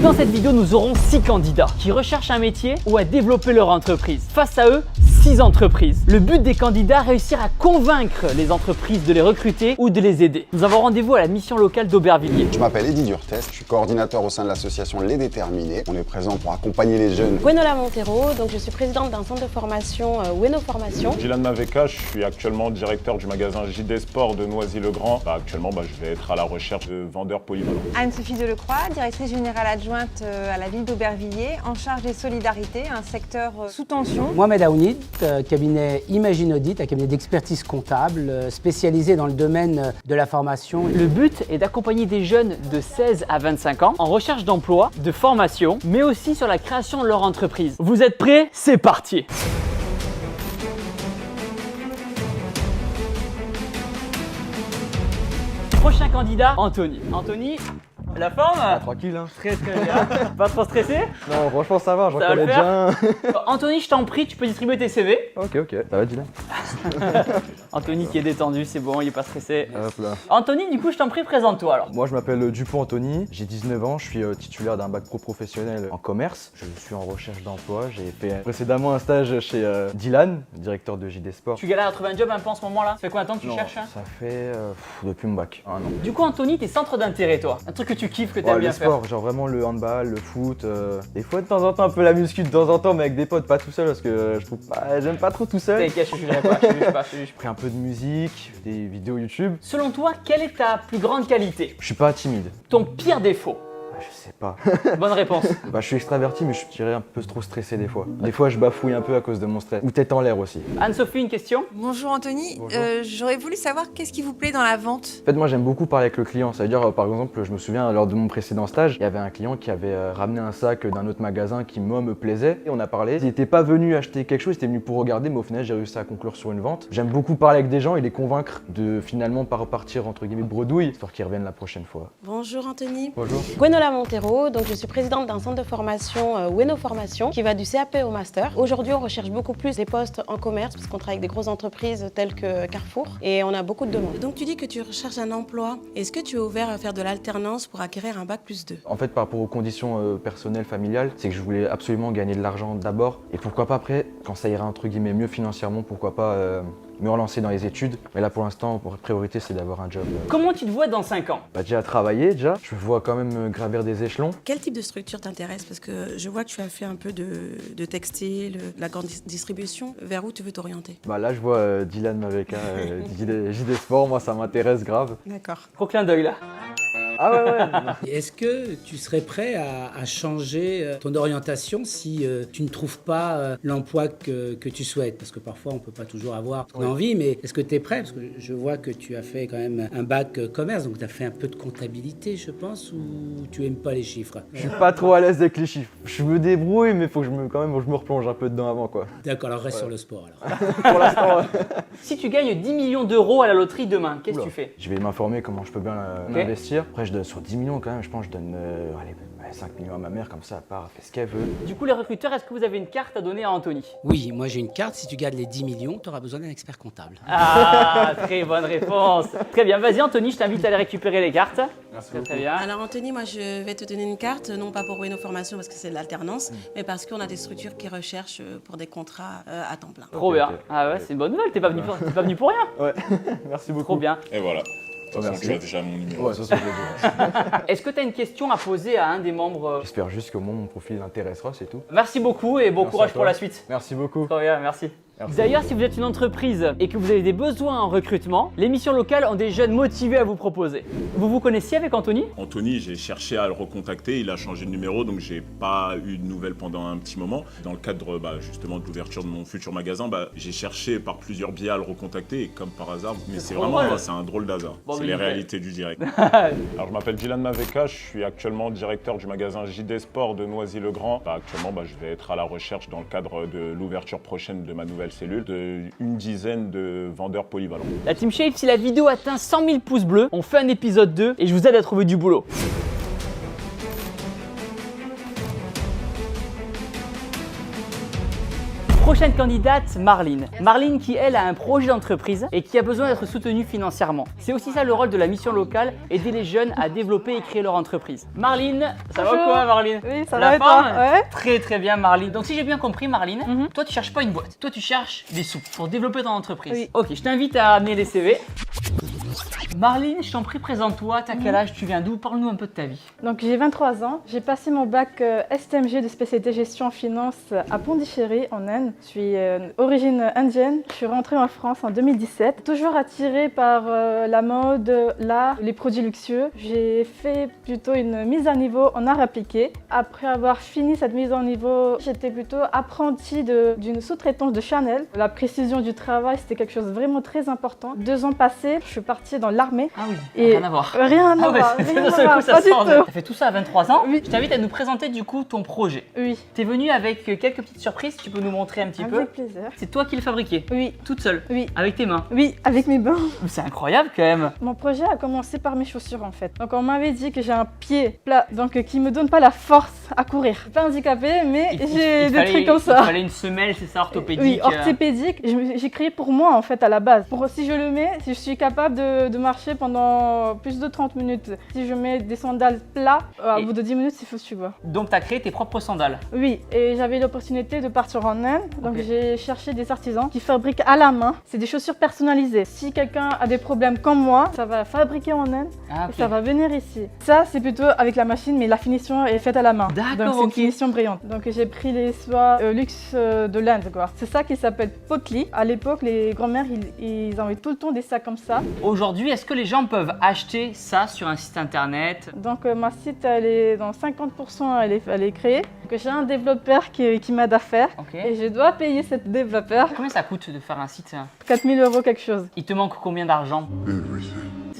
Dans cette vidéo, nous aurons 6 candidats qui recherchent un métier ou à développer leur entreprise. Face à eux, 6 entreprises. Le but des candidats, réussir à convaincre les entreprises de les recruter ou de les aider. Nous avons rendez-vous à la mission locale d'Aubervilliers. Je m'appelle Eddy Durtest, je suis coordinateur au sein de l'association Les Déterminés. On est présent pour accompagner les jeunes. Gwenola Montero, donc je suis présidente d'un centre de formation Weno Formation. Dylan Maveka, je suis actuellement directeur du magasin JD Sport de Noisy-le-Grand. Actuellement, je vais être à la recherche de vendeurs polyvalents. Anne-Sophie Delecroix, directrice générale adjointe à la ville d'Aubervilliers, en charge des solidarités, un secteur sous tension. Mohamed Aounid, cabinet Imagine Audit, un cabinet d'expertise comptable spécialisé dans le domaine de la formation. Le but est d'accompagner des jeunes de 16 à 25 ans en recherche d'emploi, de formation, mais aussi sur la création de leur entreprise. Vous êtes prêts? C'est parti! Prochain candidat, Anthony. Anthony, la forme? Tranquille, hein. Très bien. Pas trop stressé? Non, franchement, ça va, j'en Ça va connais le déjà un. Anthony, je t'en prie, tu peux distribuer tes CV. Ok, ça va, Dylan. Anthony qui est détendu, c'est bon, il est pas stressé. Hop là. Anthony, du coup, je t'en prie, présente-toi alors. Moi, je m'appelle Dupont Anthony, j'ai 19 ans, je suis titulaire d'un bac pro professionnel en commerce. Je suis en recherche d'emploi, j'ai fait précédemment un stage chez Dylan, directeur de JD Sport. Tu galères à trouver un job un peu en ce moment là? Ça fait combien de temps que tu cherches hein? Ça fait depuis mon bac, un an. Du coup, Anthony, tes centres d'intérêt, toi? Un truc que tu kiffes, que t'aimes Ouais, bien le faire? sport, genre vraiment le handball, le foot, des fois de temps en temps un peu la muscu de temps en temps mais avec des potes, pas tout seul parce que je trouve pas, j'aime pas trop tout seul. T'inquiète, je jugerai pas, je juge pas. J'ai pris un peu de musique, des vidéos YouTube. Selon toi, quelle est ta plus grande qualité? Je suis pas timide. Ton pire défaut? Je sais pas. Bonne réponse. Je suis extraverti mais je dirais un peu trop stressé des fois. Des fois je bafouille un peu à cause de mon stress. Ou tête en l'air aussi. Anne-Sophie, une question? Bonjour Anthony, Bonjour. J'aurais voulu savoir qu'est-ce qui vous plaît dans la vente. En fait moi j'aime beaucoup parler avec le client. Ça veut dire par exemple je me souviens lors de mon précédent stage, il y avait un client qui avait ramené un sac d'un autre magasin qui moi me plaisait. Et on a parlé. Il n'était pas venu acheter quelque chose, il était venu pour regarder mais au final j'ai réussi à conclure sur une vente. J'aime beaucoup parler avec des gens et les convaincre de finalement pas repartir entre guillemets de bredouille, histoire qu'ils reviennent la prochaine fois. Bonjour Anthony. Bonjour. Gwenola Montero, donc je suis présidente d'un centre de formation Weno Formation qui va du CAP au master. Aujourd'hui, on recherche beaucoup plus des postes en commerce parce qu'on travaille avec des grosses entreprises telles que Carrefour et on a beaucoup de demandes. Donc tu dis que tu recherches un emploi. Est-ce que tu es ouvert à faire de l'alternance pour acquérir un bac plus 2? En fait, par rapport aux conditions personnelles, familiales, c'est que je voulais absolument gagner de l'argent d'abord. Et pourquoi pas après, quand ça ira entre guillemets mieux financièrement, pourquoi pas me relancer dans les études. Mais là, pour l'instant, pour priorité, c'est d'avoir un job. Comment tu te vois dans 5 ans? Déjà travailler, déjà. Je me vois quand même gravir des échelons. Quel type de structure t'intéresse? Parce que je vois que tu as fait un peu de textile, de la grande distribution. Vers où tu veux t'orienter? Là, je vois Dylan Maveka, JD Sport, moi, ça m'intéresse grave. D'accord. Gros clin d'œil là. Ah ouais. Est-ce que tu serais prêt à changer ton orientation si tu ne trouves pas l'emploi que tu souhaites? Parce que parfois on ne peut pas toujours avoir ce qu'on a envie, mais est-ce que tu es prêt? Parce que je vois que tu as fait quand même un bac commerce, donc tu as fait un peu de comptabilité, je pense, ou tu aimes pas les chiffres? Je suis pas trop à l'aise avec les chiffres. Je me débrouille, mais faut que je me replonge un peu dedans avant, quoi. D'accord, alors reste sur le sport alors. Pour l'instant, Si tu gagnes 10 millions d'euros à la loterie demain, qu'est-ce que Oula. tu fais? Je vais m'informer comment je peux bien l'investir. Après, je donne sur 10 millions quand même, je pense que je donne 5 millions à ma mère, comme ça, elle part, elle fait ce qu'elle veut. Du coup, les recruteurs, est-ce que vous avez une carte à donner à Anthony? Oui, moi j'ai une carte, si tu gardes les 10 millions, tu auras besoin d'un expert comptable. Ah, très bonne réponse. Très bien, vas-y Anthony, je t'invite à aller récupérer les cartes. Merci Très bien. Alors Anthony, moi je vais te donner une carte, non pas pour Weno Formation parce que c'est de l'alternance, mais parce qu'on a des structures qui recherchent pour des contrats à temps plein. Trop Ok, bien. ok. Ah ouais, c'est une bonne nouvelle, t'es pas venu pour rien. Ouais, merci beaucoup. Trop bien. Et voilà. Oh, merci. Tu as déjà mon numéro. Ouais, ça, je le dis. Est-ce que tu as une question à poser à un des membres? J'espère juste que moi, mon profil l'intéressera, c'est tout. Merci beaucoup et bon Merci courage à pour toi. la suite. Merci beaucoup. Trop bien, merci. Merci. D'ailleurs, si vous êtes une entreprise et que vous avez des besoins en recrutement, les missions locales ont des jeunes motivés à vous proposer. Vous vous connaissiez avec Anthony? Anthony, j'ai cherché à le recontacter, il a changé de numéro, donc j'ai pas eu de nouvelles pendant un petit moment. Dans le cadre justement de l'ouverture de mon futur magasin, j'ai cherché par plusieurs biais à le recontacter et comme par hasard, mais c'est trop vraiment drôle. c'est un drôle d'hasard. Bon, C'est mais les nickel. réalités du direct. Alors je m'appelle Dylan Maveka, je suis actuellement directeur du magasin JD Sport de Noisy-le-Grand. Actuellement, je vais être à la recherche dans le cadre de l'ouverture prochaine de ma nouvelle cellule d'une dizaine de vendeurs polyvalents. La Team Shape, si la vidéo atteint 100 000 pouces bleus, on fait un épisode 2 et je vous aide à trouver du boulot. Prochaine candidate, Marline. Marline qui, elle, a un projet d'entreprise et qui a besoin d'être soutenue financièrement. C'est aussi ça le rôle de la mission locale, aider les jeunes à développer et créer leur entreprise. Marline, ça va Bonjour. quoi Marline? Oui, ça La va et toi? forme? Ouais. Très très bien Marline. Donc si j'ai bien compris Marline, toi tu cherches pas une boîte, toi tu cherches des sous pour développer ton entreprise. Oui. Ok, je t'invite à amener les CV. Marline, je t'en prie, présente-toi, t'as quel âge, tu viens d'où? Parle-nous un peu de ta vie. Donc j'ai 23 ans, j'ai passé mon bac STMG de spécialité gestion en finance à Pondichéry en Inde. Je suis d'origine indienne, je suis rentrée en France en 2017. Toujours attirée par la mode, l'art, les produits luxueux. J'ai fait plutôt une mise à niveau en art appliqué. Après avoir fini cette mise à niveau, j'étais plutôt apprentie d'une sous-traitance de Chanel. La précision du travail, c'était quelque chose de vraiment très important. 2 ans passés, je suis partie dans l'armée. Ah oui, Et rien à voir. Rien à Ah ouais, voir, d'un rien à seul voir, coup, ça pas du sort. tout. T'as fait tout ça à 23 ans. Oui. Je t'invite à nous présenter du coup ton projet. Oui, T'es venue avec quelques petites surprises, tu peux nous montrer un petit peu. avec plaisir. C'est toi qui le fabriquais, Oui, toute seule, oui, avec tes mains. oui, avec mes bains. C'est incroyable quand même. Mon projet a commencé par mes chaussures en fait. Donc on m'avait dit que j'ai un pied plat, donc qui me donne pas la force à courir. Je suis pas handicapée, mais j'ai des trucs comme Il ça. fallait une semelle, c'est ça, orthopédique. Oui, orthopédique. J'ai créé pour moi en fait à la base. Pour si je le mets, si je suis capable de marcher pendant plus de 30 minutes. Si je mets des sandales plats, au bout de 10 minutes, c'est foutu, tu vois. Donc tu as créé tes propres sandales. Oui, et j'avais l'opportunité de partir en Inde, donc Ok. j'ai cherché des artisans qui fabriquent à la main. C'est des chaussures personnalisées. Si quelqu'un a des problèmes comme moi, ça va fabriquer en Inde Ah, et ok. ça va venir ici. Ça, c'est plutôt avec la machine, mais la finition est faite à la main. D'accord, Donc c'est une ok. finition brillante. Donc j'ai pris les soies luxe de l'Inde, quoi. C'est ça qui s'appelle Potli. À l'époque, les grands-mères, ils avaient tout le temps des sacs comme ça. Aujourd'hui, est-ce que les gens peuvent acheter ça sur un site internet? Donc ma site, elle est dans 50%, elle est créée. Donc j'ai un développeur qui m'aide à faire. Ok. Et je dois payer cet développeur Combien ça coûte de faire un site? 4 000 € quelque chose. Il te manque combien d'argent?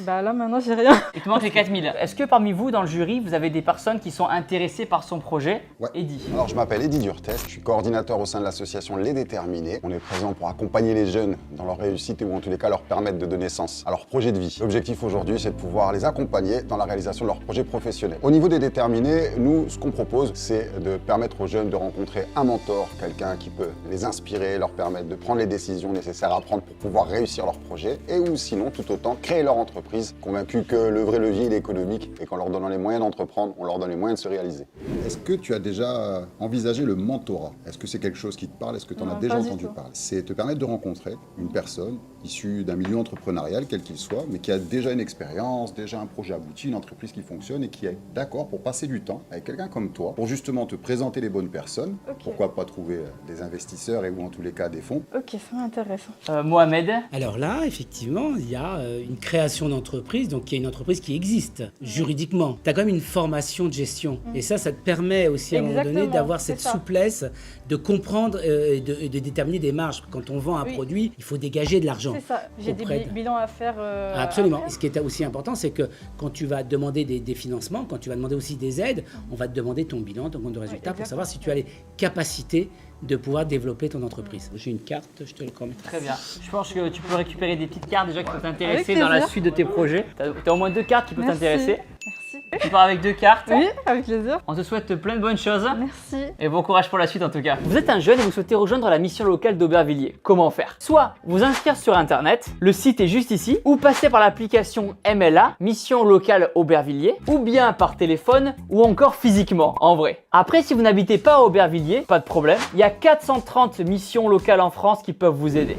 Bah là maintenant j'ai rien. Il te manque les 4000. Est-ce que parmi vous, dans le jury, vous avez des personnes qui sont intéressées par son projet? Ouais. Eddy. Alors, je m'appelle Eddy Durtest, je suis coordinateur au sein de l'association Les Déterminés. On est présent pour accompagner les jeunes dans leur réussite ou en tous les cas leur permettre de donner sens à leur projet de vie. L'objectif aujourd'hui, c'est de pouvoir les accompagner dans la réalisation de leur projet professionnel. Au niveau des Déterminés, nous, ce qu'on propose, c'est de permettre aux jeunes de rencontrer un mentor, quelqu'un qui peut les inspirer, leur permettre de prendre les décisions nécessaires à prendre pour pouvoir réussir leur projet et ou sinon, tout autant, créer leur entreprise, convaincus que le vrai levier il est économique et qu'en leur donnant les moyens d'entreprendre, on leur donne les moyens de se réaliser. Est-ce que tu as déjà envisagé le mentorat? Est-ce que c'est quelque chose qui te parle? Est-ce que tu en as Non, déjà pas du entendu tout. parler? C'est te permettre de rencontrer une personne issue d'un milieu entrepreneurial, quel qu'il soit, mais qui a déjà une expérience, déjà un projet abouti, une entreprise qui fonctionne et qui est d'accord pour passer du temps avec quelqu'un comme toi, pour justement te présenter les bonnes personnes, Ok. pourquoi pas trouver des investisseurs et ou en tous les cas des fonds. Ok, ça m'intéresse. Mohamed. Alors là, effectivement, il y a une création d'entreprise, donc il y a une entreprise qui existe juridiquement. Tu as quand même une formation de gestion. Et ça te permet aussi à un moment donné Exactement, d'avoir c'est cette ça. souplesse de comprendre et de déterminer des marges. Quand on vend un Oui. produit, il faut dégager de l'argent. C'est ça, j'ai des auprès de- bilans à faire. Absolument. après. Et ce qui est aussi important, c'est que quand tu vas demander des financements, quand tu vas demander aussi des aides, on va te demander ton bilan, ton compte de résultat pour savoir si tu as les capacités de pouvoir développer ton entreprise. J'ai une carte, je te le commets. Très bien. Je pense que tu peux récupérer des petites cartes déjà qui peuvent t'intéresser Avec dans la plaisir. suite de tes projets. Tu as au moins 2 cartes qui peuvent Merci. t'intéresser. Merci. Tu pars avec 2 cartes. Oui, avec plaisir. On te souhaite plein de bonnes choses. Merci. Et bon courage pour la suite en tout cas. Vous êtes un jeune et vous souhaitez rejoindre la mission locale d'Aubervilliers. Comment faire? Soit vous inscrire sur internet, le site est juste ici, ou passer par l'application MLA, Mission Locale Aubervilliers, ou bien par téléphone, ou encore physiquement, en vrai. Après, si vous n'habitez pas à Aubervilliers, pas de problème, il y a 430 missions locales en France qui peuvent vous aider.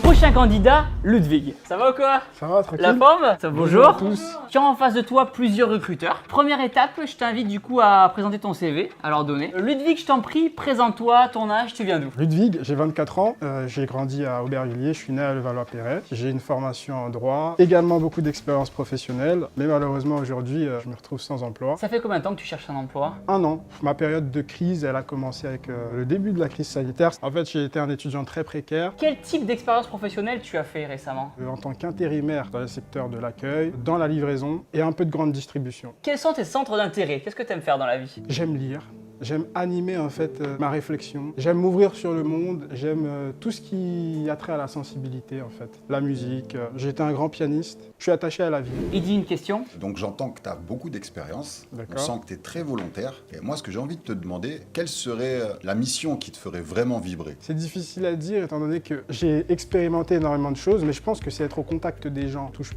Prochain candidat, Ludwig. Ça va ou quoi? Ça va, tranquille? La forme? Bonjour. à tous. Tu as en face de toi plusieurs recruteurs. Première étape, je t'invite du coup à présenter ton CV, à leur donner. Ludwig, je t'en prie, présente-toi, ton âge, tu viens d'où? Ludwig, j'ai 24 ans, j'ai grandi à Aubervilliers, je suis né à Levallois-Perret. J'ai une formation en droit, également beaucoup d'expérience professionnelle, mais malheureusement aujourd'hui, je me retrouve sans emploi. Ça fait combien de temps que tu cherches un emploi? 1 an. Ma période de crise, elle a commencé avec le début de la crise sanitaire. En fait, j'ai été un étudiant très précaire. Quel type d'expérience professionnelle tu as fait récemment? En tant qu'intérimaire dans le secteur de l'accueil, dans la livraison et un peu de grande distribution. Quels sont tes centres d'intérêt? Qu'est-ce que tu aimes faire dans la vie? J'aime lire, J'aime animer en fait ma réflexion. J'aime m'ouvrir sur le monde. J'aime tout ce qui a trait à la sensibilité en fait. La musique. J'ai été un grand pianiste. Je suis attaché à la vie. Eddy, une question? Donc j'entends que tu as beaucoup d'expérience, on D'accord. sent que tu es très volontaire. Et moi, ce que j'ai envie de te demander, quelle serait la mission qui te ferait vraiment vibrer? C'est difficile à dire étant donné que j'ai expérimenté énormément de choses, mais je pense que c'est être au contact des gens, où je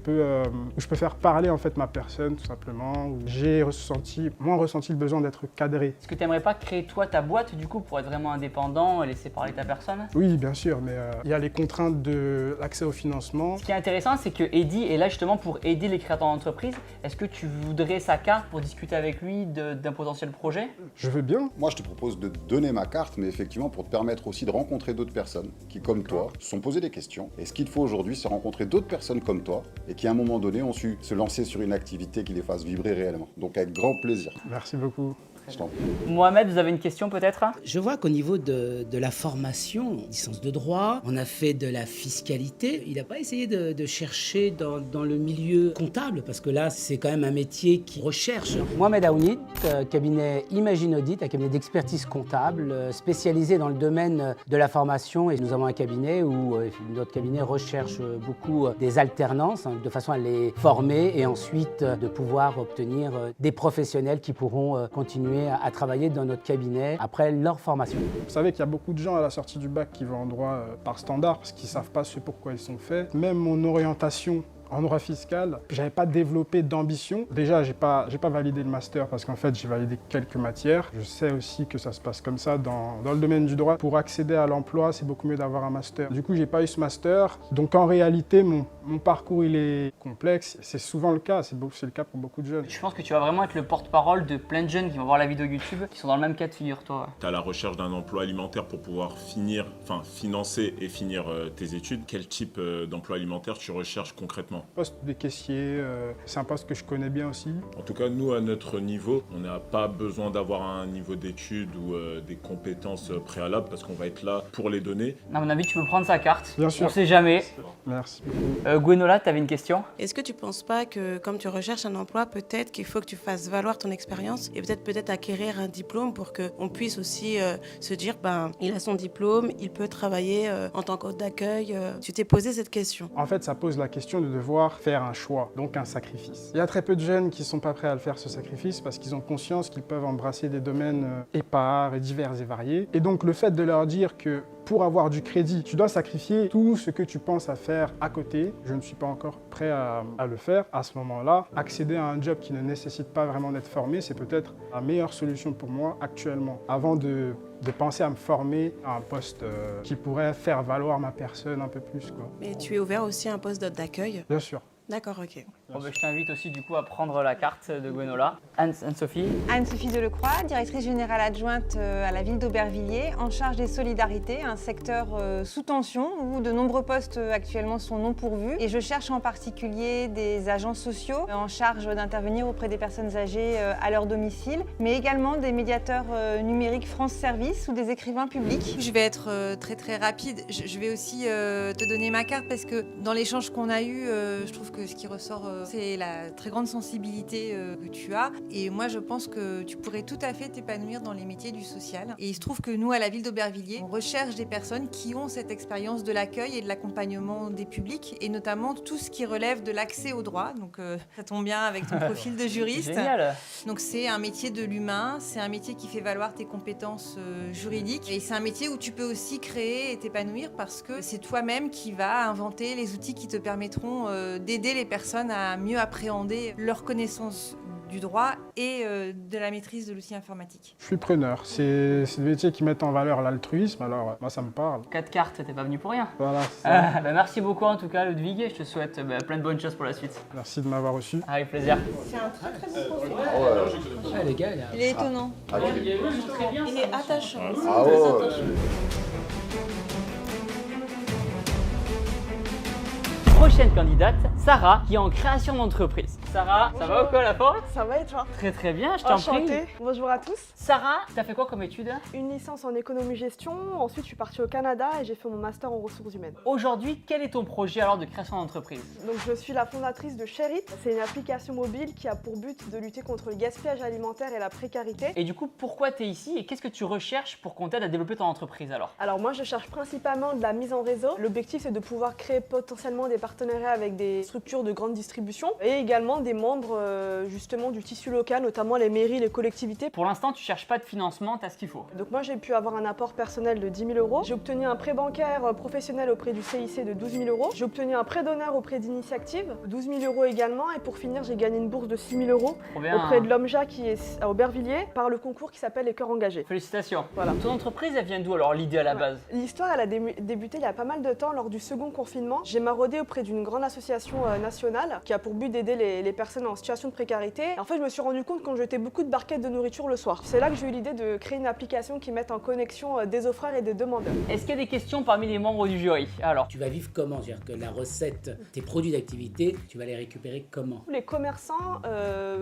peux faire parler en fait ma personne tout simplement, où j'ai ressenti le besoin d'être cadré. Est-ce que tu n'aimerais pas créer toi ta boîte du coup pour être vraiment indépendant et laisser parler ta personne? Oui, bien sûr, mais il y a les contraintes de l'accès au financement. Ce qui est intéressant, c'est que Eddy est là justement pour aider les créateurs d'entreprise. Est-ce que tu voudrais sa carte pour discuter avec lui d'un potentiel projet? Je veux bien. Moi, je te propose de te donner ma carte, mais effectivement pour te permettre aussi de rencontrer d'autres personnes qui, comme toi, se sont posées des questions. Et ce qu'il te faut aujourd'hui, c'est rencontrer d'autres personnes comme toi et qui, à un moment donné, ont su se lancer sur une activité qui les fasse vibrer réellement. Donc, avec grand plaisir. Merci beaucoup. Je t'en prie. Mohamed, vous avez une question peut-être? Je vois qu'au niveau de la formation, licence de droit, on a fait de la fiscalité. Il n'a pas essayé de chercher dans le milieu comptable, parce que là, c'est quand même un métier qui recherche. Mohamed Aounit, cabinet Imagine Audit, un cabinet d'expertise comptable spécialisé dans le domaine de la formation. Et nous avons un cabinet où notre cabinet recherche beaucoup des alternances, de façon à les former et ensuite de pouvoir obtenir des professionnels qui pourront continuer à travailler dans notre cabinet après leur formation. Vous savez qu'il y a beaucoup de gens à la sortie du bac qui vont en droit par standard parce qu'ils ne savent pas ce pourquoi ils sont faits. Même mon orientation en droit fiscal, j'avais pas développé d'ambition. Déjà, j'ai pas validé le master parce qu'en fait, j'ai validé quelques matières. Je sais aussi que ça se passe comme ça dans le domaine du droit. Pour accéder à l'emploi, c'est beaucoup mieux d'avoir un master. Du coup, j'ai pas eu ce master. Donc en réalité, mon parcours, il est complexe. C'est souvent le cas, c'est le cas pour beaucoup de jeunes. Je pense que tu vas vraiment être le porte-parole de plein de jeunes qui vont voir la vidéo YouTube, qui sont dans le même cas de figure toi. Tu as la recherche d'un emploi alimentaire pour pouvoir financer et finir tes études. Quel type d'emploi alimentaire tu recherches concrètement? Poste de caissier, c'est un poste que je connais bien aussi. En tout cas, nous, à notre niveau, on n'a pas besoin d'avoir un niveau d'études ou des compétences préalables parce qu'on va être là pour les donner. À mon avis, tu peux prendre sa carte. Bien sûr. On sait jamais. Merci. Gwenola, tu avais une question? Est-ce que tu ne penses pas que comme tu recherches un emploi, peut-être qu'il faut que tu fasses valoir ton expérience et peut-être acquérir un diplôme pour qu'on puisse aussi se dire il a son diplôme, il peut travailler en tant qu'hôte d'accueil. Tu t'es posé cette question? En fait, ça pose la question de devoir faire un choix, donc un sacrifice. Il y a très peu de jeunes qui ne sont pas prêts à le faire, ce sacrifice, parce qu'ils ont conscience qu'ils peuvent embrasser des domaines épars et divers et variés. Et donc le fait de leur dire que pour avoir du crédit, tu dois sacrifier tout ce que tu penses à faire à côté. Je ne suis pas encore prêt à le faire. À ce moment-là, accéder à un job qui ne nécessite pas vraiment d'être formé, c'est peut-être la meilleure solution pour moi actuellement. Avant de penser à me former à un poste qui pourrait faire valoir ma personne un peu plus, quoi. Mais tu es ouvert aussi à un poste d'hôte d'accueil? Bien sûr. D'accord, ok. Bon, je t'invite aussi du coup à prendre la carte de Gwenola. Anne-Sophie. Anne-Sophie Delecroix, directrice générale adjointe à la ville d'Aubervilliers, en charge des solidarités, un secteur sous tension où de nombreux postes actuellement sont non pourvus. Et je cherche en particulier des agents sociaux en charge d'intervenir auprès des personnes âgées à leur domicile, mais également des médiateurs numériques France Service ou des écrivains publics. Je vais être très rapide. Je vais aussi te donner ma carte parce que dans l'échange qu'on a eu, je trouve que ce qui ressort, c'est la très grande sensibilité que tu as. Et moi, je pense que tu pourrais tout à fait t'épanouir dans les métiers du social. Et il se trouve que nous, à la ville d'Aubervilliers, on recherche des personnes qui ont cette expérience de l'accueil et de l'accompagnement des publics, et notamment tout ce qui relève de l'accès au droit. Donc, ça tombe bien avec ton profil de juriste. Génial. Donc, c'est un métier de l'humain, c'est un métier qui fait valoir tes compétences juridiques. Et c'est un métier où tu peux aussi créer et t'épanouir parce que c'est toi-même qui vas inventer les outils qui te permettront d'aider les personnes à mieux appréhender leur connaissance du droit et de la maîtrise de l'outil informatique. Je suis preneur. C'est des métiers qui mettent en valeur l'altruisme, alors moi ça me parle. 4 cartes, t'es pas venu pour rien. Voilà, c'est ça. Merci beaucoup en tout cas Ludwig et je te souhaite plein de bonnes choses pour la suite. Merci de m'avoir reçu. Avec plaisir. C'est un très beau profil. Ouais, les gars, là. Il est étonnant. Il est attachant. Ah ouais. Prochaine candidate, Sarah, qui est en création d'entreprise. Sarah, ça va ou quoi la forme? Ça va et toi? Très très bien, je t'en prie. Enchantée. Bonjour à tous. Sarah, t'as fait quoi comme étude? Une licence en économie-gestion, ensuite je suis partie au Canada et j'ai fait mon master en ressources humaines. Aujourd'hui, quel est ton projet alors de création d'entreprise? Donc je suis la fondatrice de Share It. C'est une application mobile qui a pour but de lutter contre le gaspillage alimentaire et la précarité. Et du coup, pourquoi tu es ici et qu'est-ce que tu recherches pour qu'on t'aide à développer ton entreprise alors? Alors moi je cherche principalement de la mise en réseau. L'objectif c'est de pouvoir créer potentiellement des partenariats avec des structures de grande distribution et également des membres justement du tissu local, notamment les mairies, les collectivités. Pour l'instant, tu cherches pas de financement, tu as ce qu'il faut. Donc moi j'ai pu avoir un apport personnel de 10 000 €. J'ai obtenu un prêt bancaire professionnel auprès du CIC de 12 000 €. J'ai obtenu un prêt d'honneur auprès d'Initiactive, 12 000 € également. Et pour finir, j'ai gagné une bourse de 6 000 € auprès de l'OMJA qui est à Aubervilliers par le concours qui s'appelle les Cœurs Engagés. Félicitations. Voilà. Ton entreprise, elle vient d'où alors l'idée à la base? L'histoire, elle a débuté il y a pas mal de temps lors du second confinement. J'ai maraudé auprès d'une grande association nationale qui a pour but d'aider les personnes en situation de précarité. Et en fait, je me suis rendu compte qu'on jetait beaucoup de barquettes de nourriture le soir. C'est là que j'ai eu l'idée de créer une application qui mette en connexion des offreurs et des demandeurs. Est-ce qu'il y a des questions parmi les membres du jury? Alors, Tu vas vivre comment? C'est-à-dire que la recette, tes produits d'activité, tu vas les récupérer comment? Les commerçants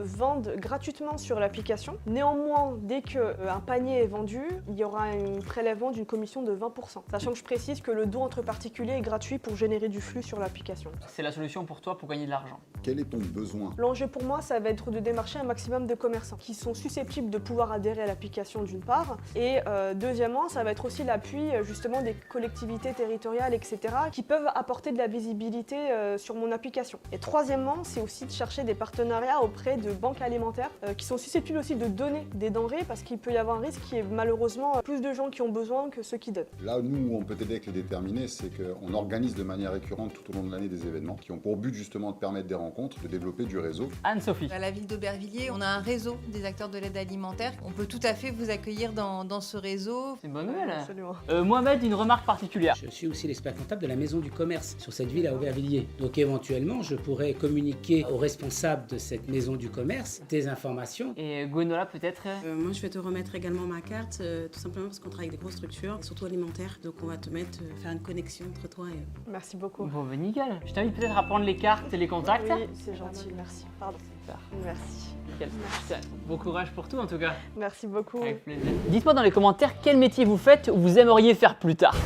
vendent gratuitement sur l'application. Néanmoins, dès qu'un panier est vendu, il y aura un prélèvement d'une commission de 20%. Sachant que je précise que le don entre particuliers est gratuit pour générer du flux sur l'application. c'est la solution pour toi pour gagner de l'argent. Quel est ton besoin? L'enjeu pour moi, ça va être de démarcher un maximum de commerçants qui sont susceptibles de pouvoir adhérer à l'application d'une part. Et deuxièmement, ça va être aussi l'appui justement des collectivités territoriales, etc. qui peuvent apporter de la visibilité sur mon application. Et troisièmement, c'est aussi de chercher des partenariats auprès de banques alimentaires qui sont susceptibles aussi de donner des denrées parce qu'il peut y avoir un risque qui est malheureusement plus de gens qui ont besoin que ceux qui donnent. Là, nous, où on peut t'aider avec le déterminé, c'est qu'on organise de manière récurrente tout au long de l'année des événements qui ont pour but justement de permettre des rencontres, de développer du réseau. Anne-Sophie. À la ville d'Aubervilliers, on a un réseau des acteurs de l'aide alimentaire. On peut tout à fait vous accueillir dans ce réseau. C'est une bonne nouvelle. Absolument. Mohamed, une remarque particulière. Je suis aussi l'expert comptable de la maison du commerce sur cette ville à Aubervilliers. Donc éventuellement, je pourrais communiquer aux responsables de cette maison du commerce des informations. Et Gwenola peut-être? Moi, je vais te remettre également ma carte, tout simplement parce qu'on travaille avec des grosses structures, surtout alimentaires. Donc, on va te mettre, faire une connexion entre toi et eux. Merci beaucoup. Bon, ben nickel. Je t'invite peut-être à prendre les cartes et les contacts. Oui, c'est gentil, merci. Pardon. Super. Merci. Nickel. Putain, bon courage pour tout en tout cas. Merci beaucoup. Avec plaisir. Dites-moi dans les commentaires quel métier vous faites ou vous aimeriez faire plus tard.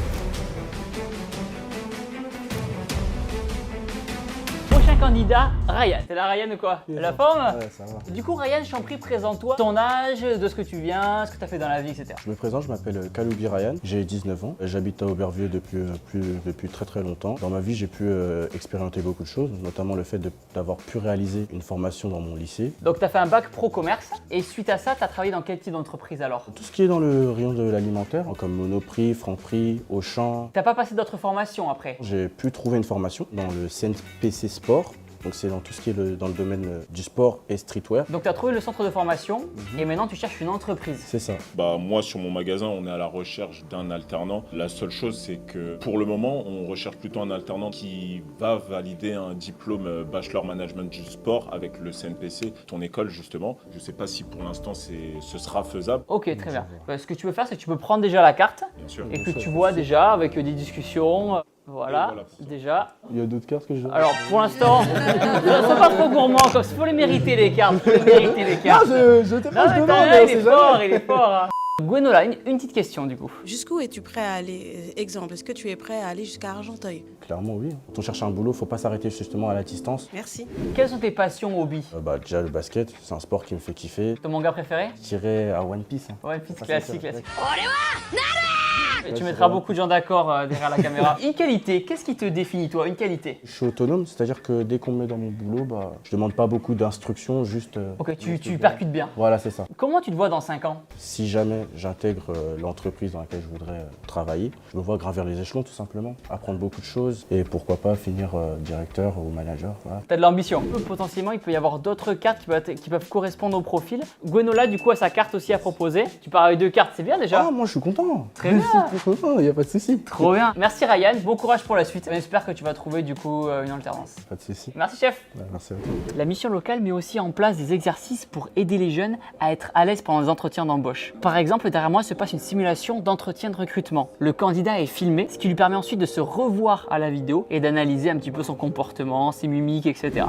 Prochain candidat, Ryan. C'est la Ryan ou quoi? La forme? Ouais, ça va. Du coup, Ryan, je t'en prie, présente-toi ton âge, de ce que tu viens, ce que tu as fait dans la vie, etc. Je me présente, je m'appelle Kaloubi Ryan, j'ai 19 ans, j'habite à Aubervilliers depuis très longtemps. Dans ma vie, j'ai pu expérimenter beaucoup de choses, notamment le fait d'avoir pu réaliser une formation dans mon lycée. Donc, tu as fait un bac pro commerce et suite à ça, tu as travaillé dans quel type d'entreprise alors? Tout ce qui est dans le rayon de l'alimentaire, comme Monoprix, Franprix, Auchan. T'as pas passé d'autres formations après? J'ai pu trouver une formation dans le CNPC Sport. Donc c'est dans tout ce qui est dans le domaine du sport et streetwear. Donc tu as trouvé le centre de formation et maintenant tu cherches une entreprise. C'est ça. Bah moi sur mon magasin on est à la recherche d'un alternant. La seule chose c'est que pour le moment on recherche plutôt un alternant qui va valider un diplôme bachelor management du sport avec le CNPC, ton école justement. Je sais pas si pour l'instant ce sera faisable. Ok, très bien. Ce que tu peux faire c'est que tu peux prendre déjà la carte Bien sûr. et que tu vois déjà avec des discussions. Voilà, déjà. Il y a d'autres cartes que je... Alors pour l'instant, c'est pas trop gourmand, comme il faut les mériter les cartes, faut les mériter les cartes. Non, je t'ai pas Non, demandé, il est fort. Hein. Gwenola, une petite question du coup. Jusqu'où es-tu prêt à aller? Exemple, est-ce que tu es prêt à aller jusqu'à Argenteuil? Clairement oui. Quand on cherche un boulot, faut pas s'arrêter justement à la distance. Merci. Quelles sont tes passions, hobbies? Déjà le basket, c'est un sport qui me fait kiffer. Ton manga préféré? Je dirais à One Piece. Hein. Ouais, petite classique. Et tu mettras beaucoup de gens d'accord derrière la caméra. Une qualité, qu'est-ce qui te définit toi? Une qualité? Je suis autonome, c'est-à-dire que dès qu'on me met dans mon boulot, je demande pas beaucoup d'instructions, juste... Ok, tu percutes bien. Voilà, c'est ça. Comment tu te vois dans 5 ans? Si jamais j'intègre l'entreprise dans laquelle je voudrais travailler, je me vois gravir les échelons tout simplement, apprendre beaucoup de choses et pourquoi pas finir directeur ou manager. Voilà. T'as de l'ambition. Potentiellement, il peut y avoir d'autres cartes qui peuvent correspondre au profil. Gwenola, du coup, a sa carte aussi à proposer. Tu pars avec 2 cartes, c'est bien déjà? Ah, moi je suis content. Très bien. Non, y a pas de souci. Trop bien. Merci Ryan, bon courage pour la suite. J'espère que tu vas trouver du coup une alternance. Pas de souci. Merci chef. Merci à toi. La mission locale met aussi en place des exercices pour aider les jeunes à être à l'aise pendant les entretiens d'embauche. Par exemple, derrière moi se passe une simulation d'entretien de recrutement. Le candidat est filmé, ce qui lui permet ensuite de se revoir à la vidéo et d'analyser un petit peu son comportement, ses mimiques, etc.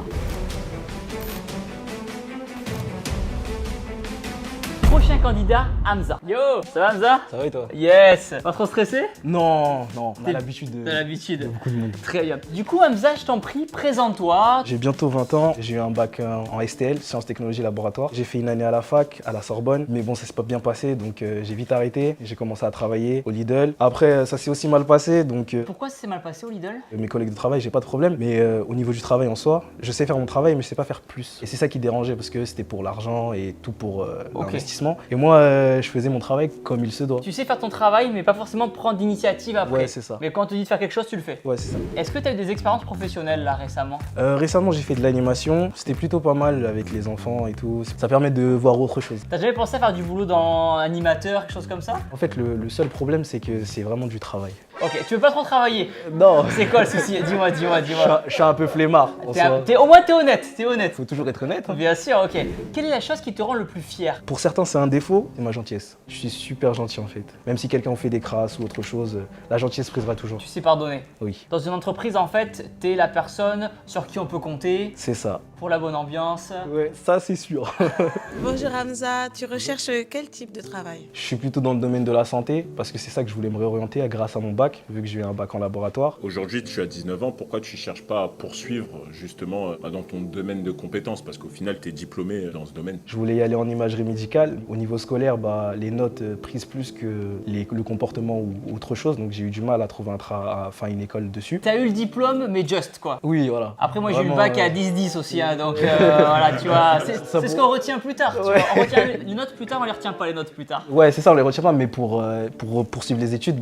Prochain candidat, Hamza. Yo, ça va Hamza? Ça va et toi? Yes. Pas trop stressé? Non, on a l'habitude de... T'as l'habitude. beaucoup de monde. Très bien. Du coup Hamza, je t'en prie, présente-toi. J'ai bientôt 20 ans, j'ai eu un bac en STL, Sciences Technologies Laboratoire. J'ai fait une année à la fac, à la Sorbonne, mais bon ça s'est pas bien passé, donc j'ai vite arrêté. J'ai commencé à travailler au Lidl. Après ça s'est aussi mal passé, donc... Pourquoi ça s'est mal passé au Lidl? Mes collègues de travail, j'ai pas de problème, mais au niveau du travail en soi, je sais faire mon travail, mais je sais pas faire plus. Et c'est ça qui dérangeait, parce que c'était pour l'argent et tout pour l'investissement. Et moi, je faisais mon travail comme il se doit. Tu sais faire ton travail, mais pas forcément prendre d'initiative après. Ouais, c'est ça. Mais quand on te dit de faire quelque chose, tu le fais. Ouais, c'est ça. Est-ce que tu as eu des expériences professionnelles là récemment? Récemment, j'ai fait de l'animation. C'était plutôt pas mal avec les enfants et tout. Ça permet de voir autre chose. T'as jamais pensé à faire du boulot dans animateur, quelque chose comme ça? En fait, le seul problème, c'est que c'est vraiment du travail. Ok, tu veux pas trop travailler? Non. C'est quoi le souci? Dis-moi. Je suis un peu flemmard. Au moins t'es honnête, Faut toujours être honnête. Hein. Bien sûr, ok. Quelle est la chose qui te rend le plus fier? Pour certains, c'est un défaut, c'est ma gentillesse. Je suis super gentil en fait. Même si quelqu'un fait des crasses ou autre chose, la gentillesse prisera toujours. Tu sais pardonner? Oui. Dans une entreprise, en fait, t'es la personne sur qui on peut compter. C'est ça. Pour la bonne ambiance. Ouais, ça c'est sûr. Bonjour Hamza, tu recherches quel type de travail? Je suis plutôt dans le domaine de la santé parce que c'est ça que je voulais me réorienter grâce à mon bac, vu que j'ai eu un bac en laboratoire. Aujourd'hui, tu as 19 ans, pourquoi tu ne cherches pas à poursuivre justement dans ton domaine de compétences? Parce qu'au final, tu es diplômé dans ce domaine. Je voulais y aller en imagerie médicale. Au niveau scolaire, les notes prisent plus que le comportement ou autre chose, donc j'ai eu du mal à trouver une école dessus. T'as eu le diplôme, mais just quoi. Oui, voilà. Après, moi j'ai eu le bac à 10-10 aussi, hein, donc voilà, tu vois, c'est ce qu'on retient plus tard. Tu vois. On retient les notes plus tard, on les retient pas les notes plus tard. Ouais, c'est ça, on les retient pas, mais pour poursuivre les études,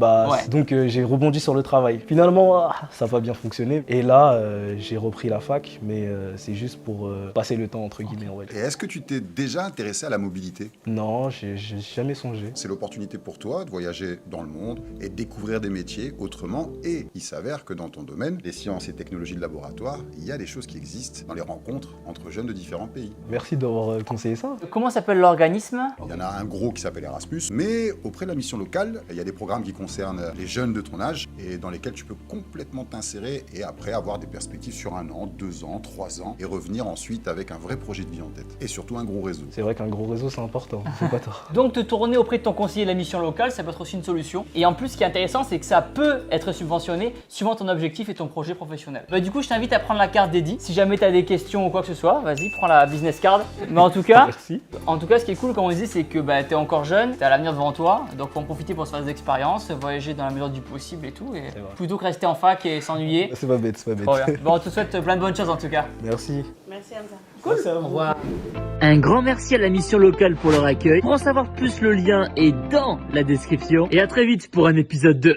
donc j'ai rebondi sur le travail. Finalement, ça n'a pas bien fonctionné. Et là, j'ai repris la fac, mais c'est juste pour passer le temps, entre guillemets, on va dire. Et est-ce que tu t'es déjà intéressé à la mobilité? Non, j'ai jamais songé. C'est l'opportunité pour toi de voyager dans le monde et de découvrir des métiers autrement. Et il s'avère que dans ton domaine, les sciences et technologies de laboratoire, il y a des choses qui existent dans les rencontres entre jeunes de différents pays. Merci d'avoir conseillé ça. Comment s'appelle l'organisme? Il y en a un gros qui s'appelle Erasmus, mais auprès de la mission locale, il y a des programmes qui concernent les jeunes de ton âge et dans lesquels tu peux complètement t'insérer et après avoir des perspectives sur 1 an, 2 ans, 3 ans et revenir ensuite avec un vrai projet de vie en tête. Et surtout un gros réseau. C'est vrai qu'un gros réseau, c'est important, c'est pas tort. Donc te tourner auprès de ton conseiller de la mission locale, ça peut être aussi une solution. Et en plus, ce qui est intéressant, c'est que ça peut être subventionné suivant ton objectif et ton projet professionnel. Du coup, je t'invite à prendre la carte dédiée. Si jamais tu as des questions ou quoi que ce soit, vas-y, prends la business card. Mais en tout cas, merci. En tout cas, ce qui est cool, comme on disait, c'est que tu es encore jeune, tu as l'avenir devant toi. Donc faut en profiter pour se faire des expériences, voyager dans la mesure du possible et tout. Et plutôt que rester en fac et s'ennuyer. C'est pas bête, c'est pas bête. Trop bien. Bon, on te souhaite plein de bonnes choses en tout cas. Merci. Merci Hamza. Cool. Au revoir. Un grand merci à la mission locale pour leur accueil. Pour en savoir plus, le lien est dans la description. Et à très vite pour un épisode 2.